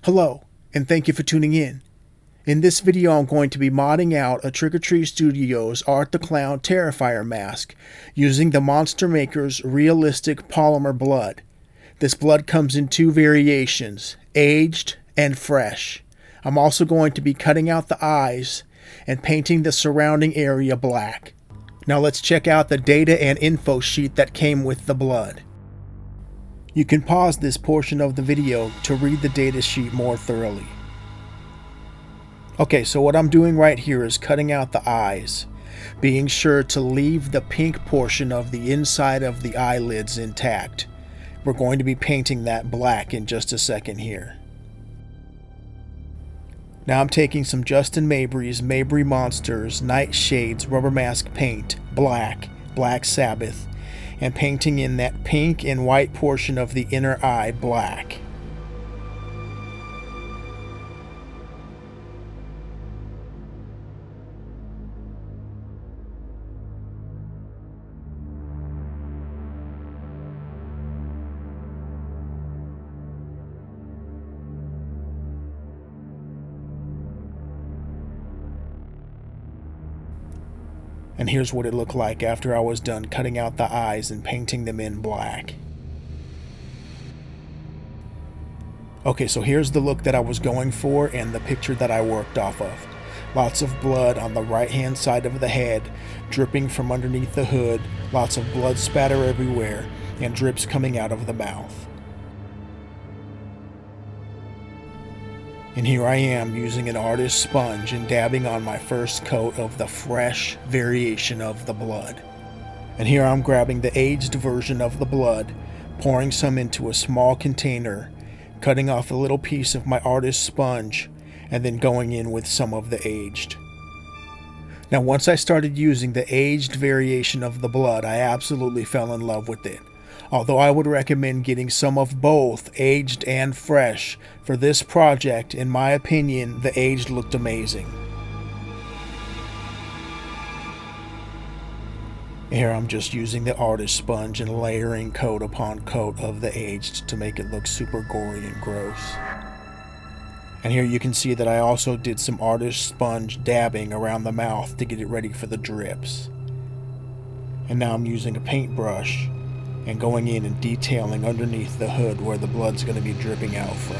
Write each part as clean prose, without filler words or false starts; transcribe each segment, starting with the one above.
Hello, and thank you for tuning in. In this video, I'm going to be modding out a Trick or Treat Studios Art the Clown Terrifier mask using the Monster Maker's realistic polymer blood. This blood comes in two variations, aged and fresh. I'm also going to be cutting out the eyes and painting the surrounding area black. Now let's check out the data and info sheet that came with the blood. You can pause this portion of the video to read the data sheet more thoroughly. Okay, so what I'm doing right here is cutting out the eyes, being sure to leave the pink portion of the inside of the eyelids intact. We're going to be painting that black in just a second here. Now I'm taking some Justin Mabry's Mabry Monsters Night Shades Rubber Mask Paint, Black Sabbath, and painting in that pink and white portion of the inner eye black. And here's what it looked like after I was done cutting out the eyes and painting them in black. Okay, so here's the look that I was going for and the picture that I worked off of. Lots of blood on the right hand side of the head, dripping from underneath the hood, lots of blood spatter everywhere, and drips coming out of the mouth. And here I am using an artist sponge and dabbing on my first coat of the fresh variation of the blood. And here I'm grabbing the aged version of the blood, pouring some into a small container, cutting off a little piece of my artist sponge, and then going in with some of the aged. Now once I started using the aged variation of the blood, I absolutely fell in love with it. Although I would recommend getting some of both, aged and fresh. For this project, in my opinion, the aged looked amazing. Here I'm just using the artist sponge and layering coat upon coat of the aged to make it look super gory and gross. And here you can see that I also did some artist sponge dabbing around the mouth to get it ready for the drips. And now I'm using a paintbrush and going in and detailing underneath the hood where the blood's going to be dripping out from.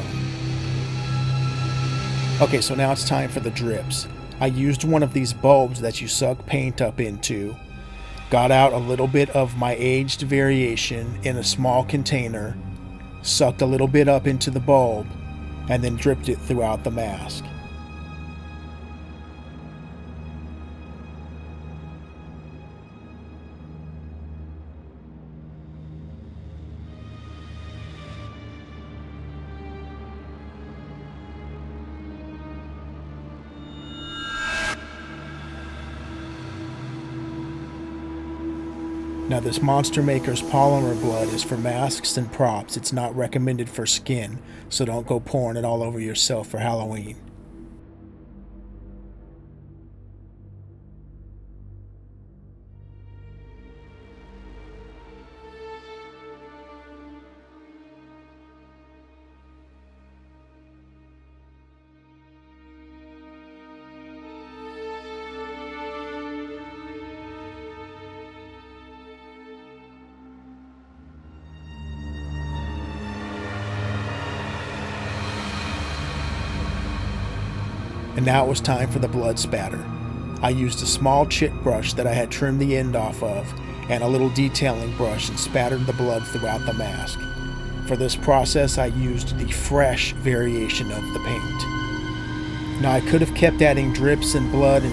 Okay, so now it's time for the drips. I used one of these bulbs that you suck paint up into, got out a little bit of my aged variation in a small container, sucked a little bit up into the bulb, and then dripped it throughout the mask. Now this Monster Maker's polymer blood is for masks and props. It's not recommended for skin, so don't go pouring it all over yourself for Halloween. And now it was time for the blood spatter. I used a small chit brush that I had trimmed the end off of and a little detailing brush and spattered the blood throughout the mask. For this process I used the fresh variation of the paint. Now I could have kept adding drips and blood,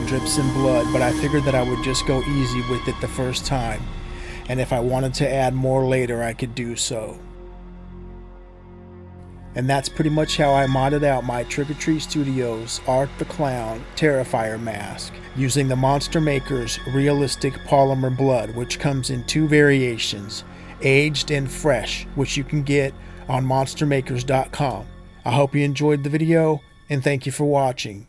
but I figured that I would just go easy with it the first time, and if I wanted to add more later I could do so. And that's pretty much how I modded out my Trick or Treat Studios Art the Clown Terrifier mask using the Monster Maker's realistic polymer blood, which comes in two variations, aged and fresh, which you can get on monstermakers.com. I hope you enjoyed the video, and thank you for watching.